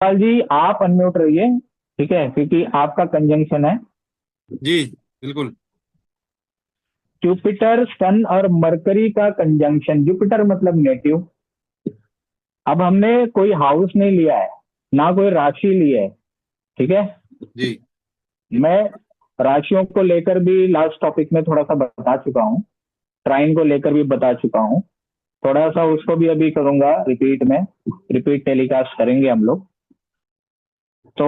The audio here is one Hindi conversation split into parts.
पाल जी आप अनम्यूट रहिए। ठीक है, क्योंकि आपका कंजंक्शन है। जी बिल्कुल। जुपिटर सन और मरकरी का कंजंक्शन, जुपिटर मतलब नेटिव। अब हमने कोई हाउस नहीं लिया है, ना कोई राशि ली है। ठीक है। जी मैं राशियों को लेकर भी लास्ट टॉपिक में थोड़ा सा बता चुका हूँ, ट्राइन को लेकर भी बता चुका हूँ। थोड़ा सा उसको भी अभी करूंगा रिपीट में, रिपीट टेलीकास्ट करेंगे हम लोग। तो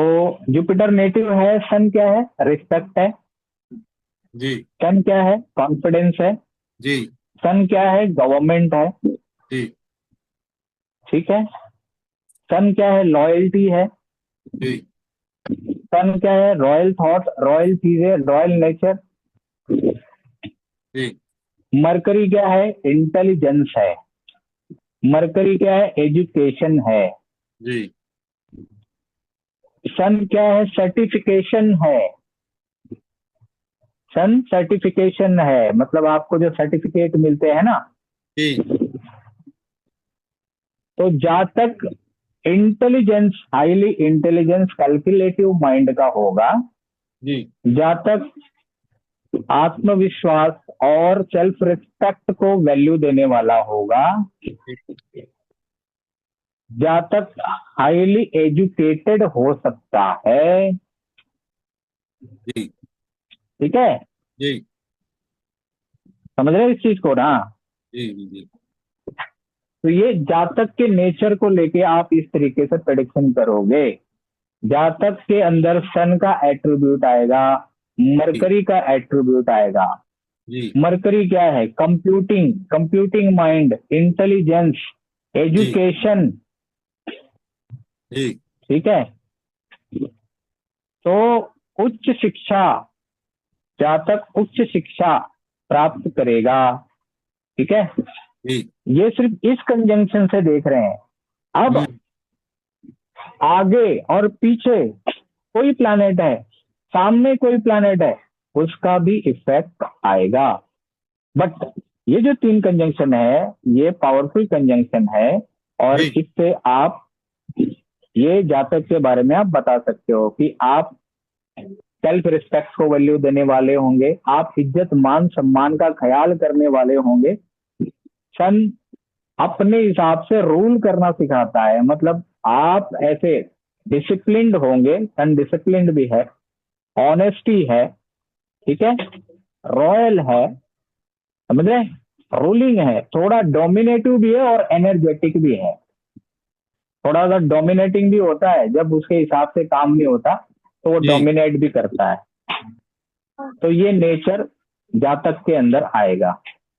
जुपिटर नेटिव है, सन क्या है, रिस्पेक्ट है। जी सन क्या है, कॉन्फिडेंस है। जी सन क्या है, गवर्नमेंट है। जी ठीक है। सन क्या है, लॉयल्टी है। जी सन क्या है, रॉयल थॉट, रॉयल चीजें, रॉयल नेचर। जी मरकरी क्या है, इंटेलिजेंस है। मरकरी क्या है, एजुकेशन है। जी सन क्या है, सर्टिफिकेशन है। सन सर्टिफिकेशन है, मतलब आपको जो सर्टिफिकेट मिलते हैं ना। जी तो जातक intelligence, highly intelligence, calculative mind का होगा। जी जातक आत्मविश्वास और सेल्फ रिस्पेक्ट को वैल्यू देने वाला होगा। जातक हाईली एजुकेटेड हो सकता है। जी ठीक है। जी समझ रहे हैं इस चीज को ना। जी जी तो ये जातक के नेचर को लेके आप इस तरीके से प्रेडिक्शन करोगे। जातक के अंदर सन का एट्रीब्यूट आएगा, जी मरकरी का एट्रीब्यूट आएगा। जी मरकरी क्या है, कंप्यूटिंग, कंप्यूटिंग माइंड, इंटेलिजेंस, जी एजुकेशन। जी ठीक है। तो उच्च शिक्षा, जातक उच्च शिक्षा प्राप्त करेगा। ठीक है। जी ये सिर्फ इस कंजंक्शन से देख रहे हैं। अब हम्म आगे और पीछे कोई प्लैनेट है, सामने कोई प्लैनेट है, उसका भी इफेक्ट आएगा। बट ये जो तीन कंजंक्शन है, ये पावरफुल कंजंक्शन है। और जी इससे आप ये जातक के बारे में आप बता सकते हो कि आप सेल्फ रिस्पेक्ट को वैल्यू देने वाले होंगे, आप इज्जत मान सम्मान का ख्याल करने वाले होंगे। सन अपने हिसाब से रूल करना सिखाता है, मतलब आप ऐसे डिसिप्लिन्ड होंगे। सन डिसिप्लिन्ड भी है, ऑनेस्टी है। ठीक है। रॉयल है, समझ रहे हैं, रूलिंग है, थोड़ा डोमिनेटिव भी है और एनर्जेटिक भी है। थोड़ा सा डोमिनेटिंग भी होता है, जब उसके हिसाब से काम नहीं होता तो वो जी डोमिनेट भी करता है। तो ये नेचर जातक के अंदर आएगा।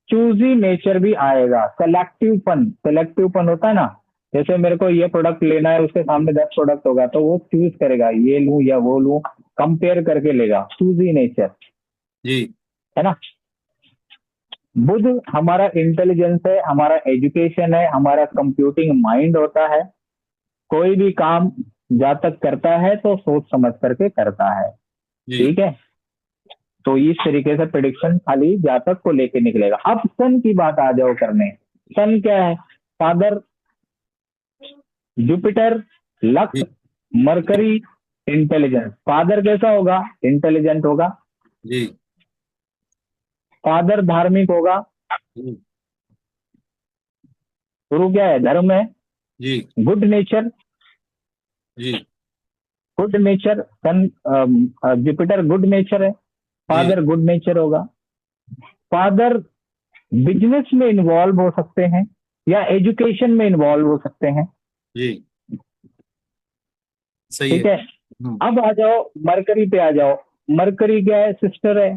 चूजी नेचर भी आएगा। सेलेक्टिवपन, सेलेक्टिवपन होता है ना। जैसे मेरे को ये प्रोडक्ट लेना है, उसके सामने 10 प्रोडक्ट होगा तो वो चूज करेगा, ये लूं या वो लूं, कंपेयर करके लेगा। चूजी नेचर जी है ना। बुध हमारा इंटेलिजेंस है, हमारा एजुकेशन है, हमारा कंप्यूटिंग माइंड होता है। कोई भी काम जातक करता है तो सोच समझ करके करता है। जी ठीक है। तो इस तरीके से प्रिडिक्शन खाली जातक को लेके निकलेगा। अब सन की बात आ जाओ करने। सन क्या है, फादर, जुपिटर, जी लक, मरकरी, इंटेलिजेंस। फादर कैसा होगा, इंटेलिजेंट होगा। जी फादर धार्मिक होगा। जी गुरु क्या है, धर्म है। जी गुड नेचर, जी गुड नेचर, सन, जुपिटर गुड नेचर है। जी फादर गुड नेचर होगा। फादर बिजनेस में इन्वॉल्व हो सकते हैं या एजुकेशन में इन्वॉल्व हो सकते हैं। जी सही है। ठीक है। हम्म अब आ जाओ मरकरी पे आ जाओ। मरकरी क्या है, सिस्टर है।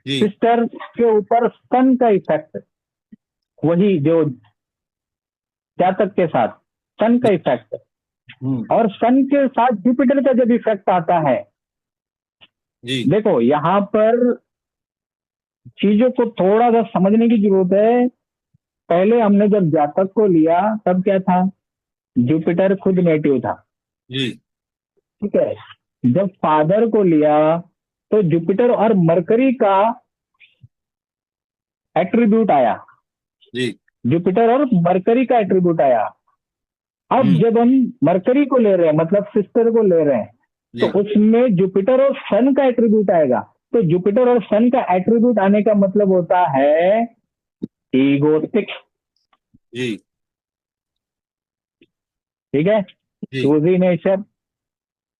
जी सिस्टर के ऊपर सन का इफेक्ट, वही जो जातक के साथ सन का जी इफेक्ट। हम्म और सन के साथ जुपिटर का जब इफेक्ट आता है, जी देखो यहां पर चीजों को थोड़ा सा समझने की जरूरत है। पहले हमने जब जातक को लिया तब क्या था, जुपिटर खुद नेटिव था। जी ठीक है। जब फादर को लिया तो जुपिटर और मरकरी का एट्रीब्यूट आया। जी जुपिटर और मरकरी का एट्रीब्यूट आया। अब जब हम मरकरी को ले रहे हैं, मतलब सिस्टर को ले रहे हैं, तो उसमें जुपिटर और सन का एट्रीब्यूट आएगा। तो जुपिटर और सन का एट्रीब्यूट आने का मतलब होता है ईगोस्टिक। जी। ठीक है, चूजी नेचर,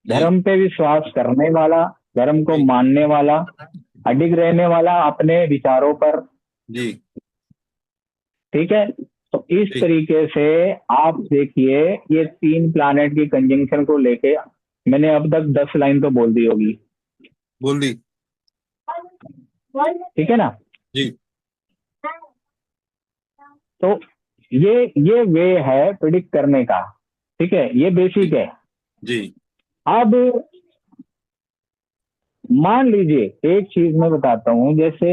धर्म पे विश्वास करने वाला, धर्म को मानने वाला, अडिग रहने वाला अपने विचारों पर। जी। ठीक है, तो इस तरीके से आप देखिए, ये 3 प्लैनेट की कंजंक्शन को लेके मैंने अब तक 10 लाइन तो बोल दी होगी। बोल दी। ठीक है ना जी। तो ये वे है प्रिडिक्ट करने का। ठीक है, ये बेसिक है। जी। अब मान लीजिए एक चीज मैं बताता हूं, जैसे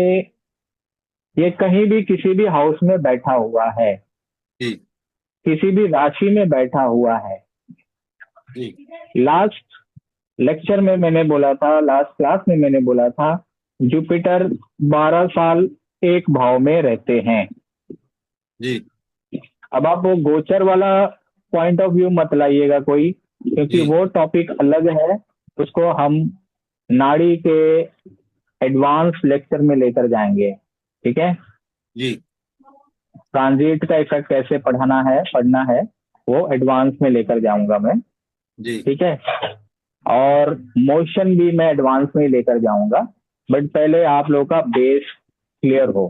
ये कहीं भी किसी भी हाउस में बैठा हुआ है, जी। किसी भी राशि में बैठा हुआ है। जी। लास्ट लेक्चर में मैंने बोला था, लास्ट क्लास में मैंने बोला था, जुपिटर 12 साल एक भाव में रहते हैं। जी। अब आप वो गोचर वाला पॉइंट ऑफ व्यू मत लाइएगा कोई, क्योंकि वो टॉपिक अलग है। उसको हम नाड़ी के एडवांस लेक्चर में लेकर जाएंगे। ठीक है, जी। ट्रांजिट का इफेक्ट कैसे पढ़ना है वो एडवांस में लेकर जाऊंगा मैं। जी। ठीक है, और मोशन भी मैं एडवांस में ही लेकर जाऊंगा, बट पहले आप लोगों का बेस क्लियर हो।